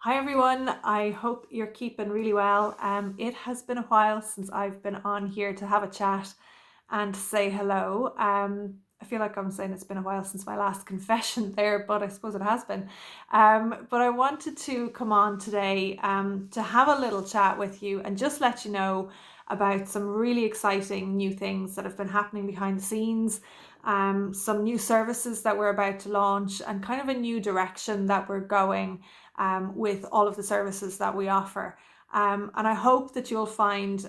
Hi everyone, I hope you're keeping really well. It has been a while since I've been on here to have a chat and say hello. I feel like I'm saying it's been a while since my last confession there, but I suppose it has been. But I wanted to come on today to have a little chat with you and just let you know about some really exciting new things that have been happening behind the scenes, some new services that we're about to launch, and kind of a new direction that we're going with all of the services that we offer. And I hope that you'll find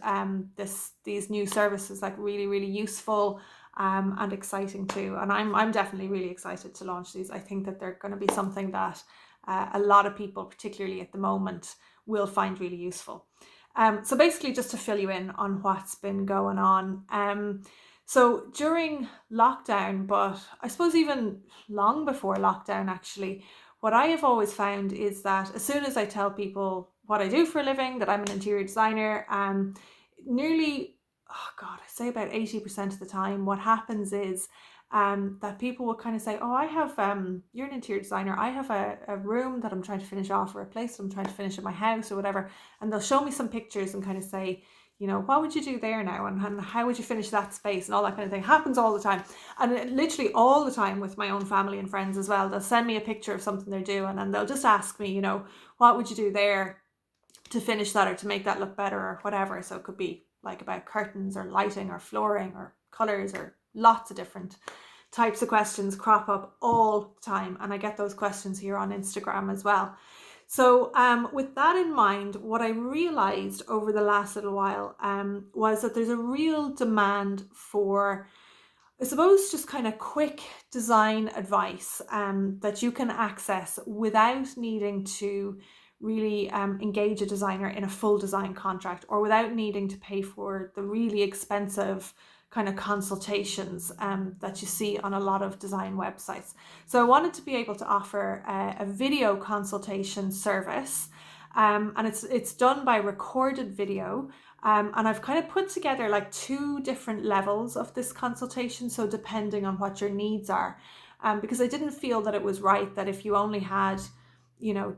these new services like really useful and exciting too. And I'm definitely really excited to launch these. I think that they're going to be something that a lot of people, particularly at the moment, will find really useful. So basically, just to fill you in on what's been going on. So during lockdown, but I suppose even long before lockdown, actually, what I have always found is that as soon as I tell people what I do for a living, that I'm an interior designer, nearly, oh God, I say about 80% of the time, what happens is that people will kind of say, oh, I have, you're an interior designer, I have a room that I'm trying to finish off, or a place that I'm trying to finish at my house or whatever. And they'll show me some pictures and kind of say, what would you do there now? And how would you finish that space and all that kind of thing. Happens all the time. And literally all the time with my own family and friends as well. They'll send me a picture of something they're doing and they'll just ask me, what would you do there to finish that or to make that look better or whatever. So it could be like about curtains or lighting or flooring or colours or lots of different types of questions crop up all the time. And I get those questions here on Instagram as well. So with that in mind, what I realized over the last little while was that there's a real demand for, I suppose, just kind of quick design advice that you can access without needing to really engage a designer in a full design contract, or without needing to pay for the really expensive kind of consultations that you see on a lot of design websites. So I wanted to be able to offer a video consultation service, and it's done by recorded video. And I've kind of put together like two different levels of this consultation, so depending on what your needs are, because I didn't feel that it was right that if you only had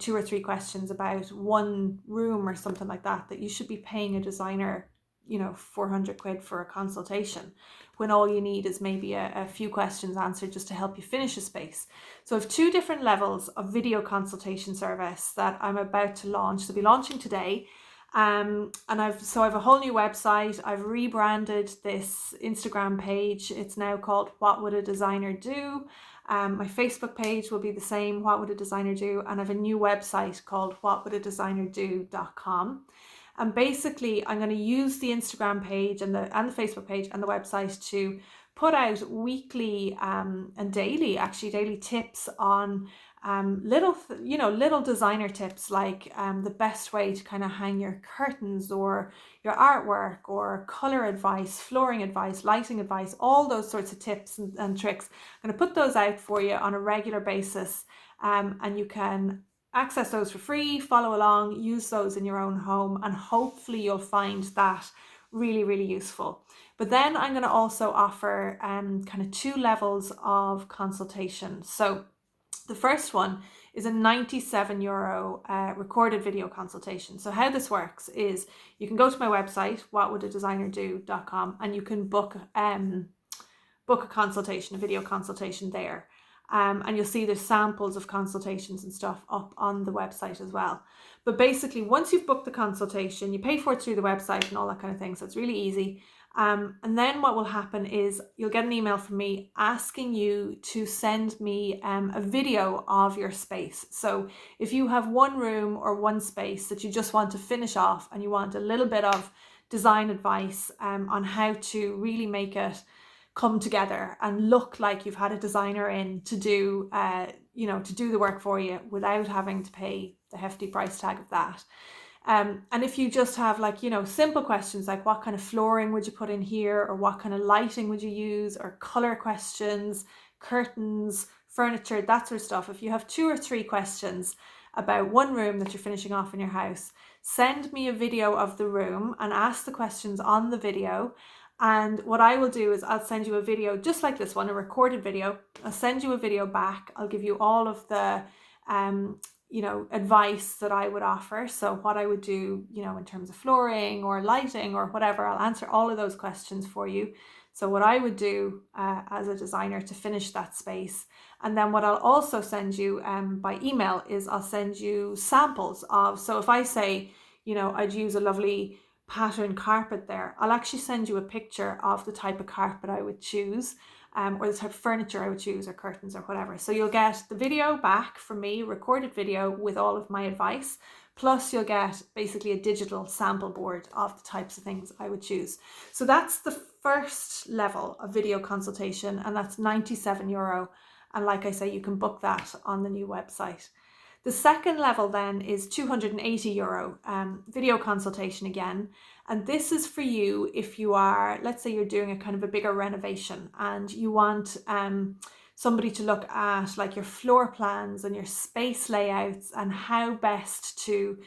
two or three questions about one room or something like that, that you should be paying a designer 400 quid for a consultation, when all you need is maybe a few questions answered just to help you finish a space. So I have two different levels of video consultation service that I'm about to launch. So I'll be launching today. And I've a whole new website. I've rebranded this Instagram page. It's now called What Would a Designer Do? My Facebook page will be the same, What Would a Designer Do? And I have a new website called whatwouldadesignerdO.com. And basically, I'm going to use the Instagram page and the Facebook page and the website to put out weekly and daily tips on little designer tips, like the best way to kind of hang your curtains or your artwork, or color advice, flooring advice, lighting advice, all those sorts of tips and tricks. I'm going to put those out for you on a regular basis, and you can access those for free, follow along, use those in your own home, and hopefully you'll find that really useful. But then I'm going to also offer kind of two levels of consultation. So the first one is a €97 recorded video consultation. So how this works is you can go to my website, whatwouldadesignerdO.com, and you can book a consultation, a video consultation there. And you'll see there's samples of consultations and stuff up on the website as well. But basically, once you've booked the consultation, you pay for it through the website and all that kind of thing. So it's really easy. And then what will happen is you'll get an email from me asking you to send me a video of your space. So if you have one room or one space that you just want to finish off and you want a little bit of design advice on how to really make it come together and look like you've had a designer in to do the work for you without having to pay the hefty price tag of that. And if you just have simple questions like what kind of flooring would you put in here, or what kind of lighting would you use, or color questions, curtains, furniture, that sort of stuff. If you have two or three questions about one room that you're finishing off in your house, send me a video of the room and ask the questions on the video. And what I will do is I'll send you a video just like this one, a recorded video. I'll send you a video back. I'll give you all of the advice that I would offer. So what I would do, in terms of flooring or lighting or whatever, I'll answer all of those questions for you. So what I would do as a designer to finish that space. And then what I'll also send you by email is I'll send you samples of, so if I say, I'd use a lovely pattern carpet there, I'll actually send you a picture of the type of carpet I would choose, or the type of furniture I would choose, or curtains or whatever. So you'll get the video back from me, recorded video with all of my advice, plus you'll get basically a digital sample board of the types of things I would choose. So that's the first level of video consultation, and that's €97. And like I say, you can book that on the new website. The second level then is €280 video consultation again. And this is for you if you are, let's say you're doing a kind of a bigger renovation and you want somebody to look at like your floor plans and your space layouts and how best to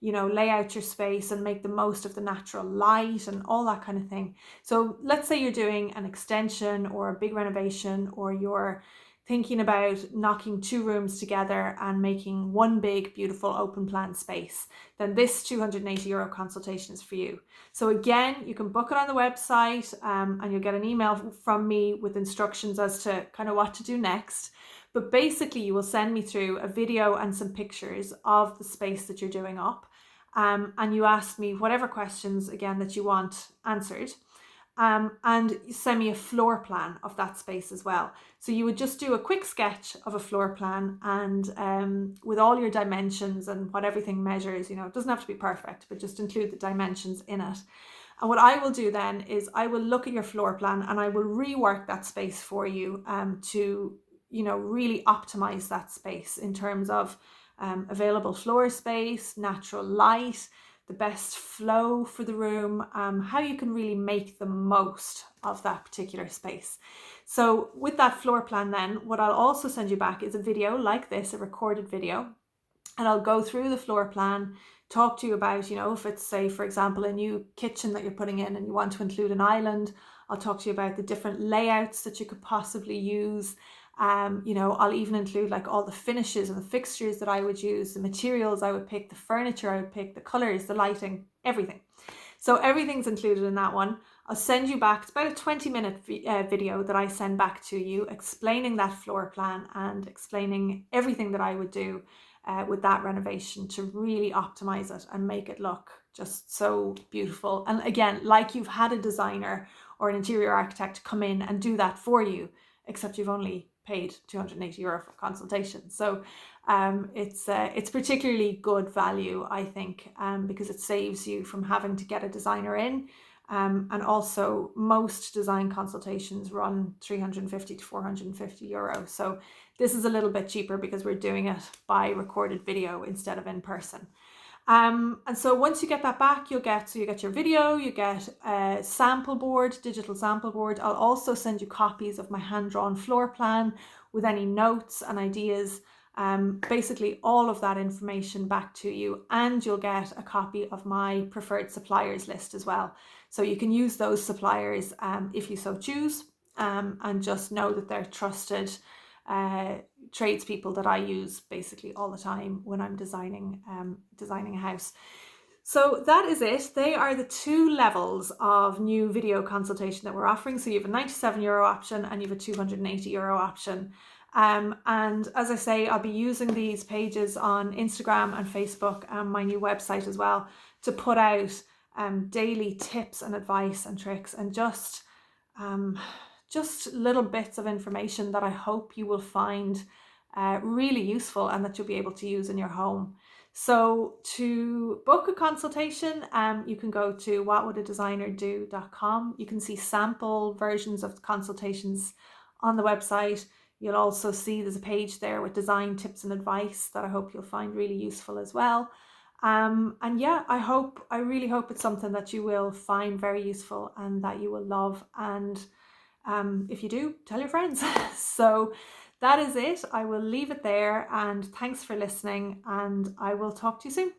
lay out your space and make the most of the natural light and all that kind of thing. So let's say you're doing an extension or a big renovation, or you're thinking about knocking 2 rooms together and making one big, beautiful open plan space, then this €280 consultation is for you. So again, you can book it on the website and you'll get an email from me with instructions as to kind of what to do next. But basically you will send me through a video and some pictures of the space that you're doing up. And you ask me whatever questions, again, that you want answered. And send me a floor plan of that space as well. So you would just do a quick sketch of a floor plan, and with all your dimensions and what everything measures, it doesn't have to be perfect, but just include the dimensions in it. And what I will do then is I will look at your floor plan and I will rework that space for you to, really optimize that space in terms of available floor space, natural light, the best flow for the room, how you can really make the most of that particular space. So with that floor plan then, what I'll also send you back is a video like this, a recorded video, and I'll go through the floor plan, talk to you about, if it's, say, for example, a new kitchen that you're putting in and you want to include an island, I'll talk to you about the different layouts that you could possibly use. I'll even include like all the finishes and the fixtures that I would use, the materials I would pick, the furniture I would pick, the colors, the lighting, everything. So everything's included in that one. I'll send you back, it's about a 20-minute video that I send back to you explaining that floor plan and explaining everything that I would do with that renovation to really optimize it and make it look just so beautiful. And again, like you've had a designer or an interior architect come in and do that for you, except you've only paid €280 for consultation. So it's particularly good value, I think, because it saves you from having to get a designer in. And also most design consultations run €350 to €450. So this is a little bit cheaper because we're doing it by recorded video instead of in person. And so once you get that back, you get your video, you get a sample board, digital sample board. I'll also send you copies of my hand-drawn floor plan with any notes and ideas, basically all of that information back to you, and you'll get a copy of my preferred suppliers list as well. So you can use those suppliers if you so choose, and just know that they're trusted tradespeople that I use basically all the time when I'm designing a house. So that is it. They are the 2 levels of new video consultation that we're offering. So you have a €97 option and you have a €280 option. And as I say, I'll be using these pages on Instagram and Facebook and my new website as well to put out daily tips and advice and tricks, and just little bits of information that I hope you will find really useful and that you'll be able to use in your home. So to book a consultation, you can go to whatwouldAdesignerdo.com. You can see sample versions of the consultations on the website. You'll also see there's a page there with design tips and advice that I hope you'll find really useful as well. And yeah, I really hope it's something that you will find very useful and that you will love. And if you do, tell your friends. So that is it. I will leave it there, and thanks for listening, and I will talk to you soon.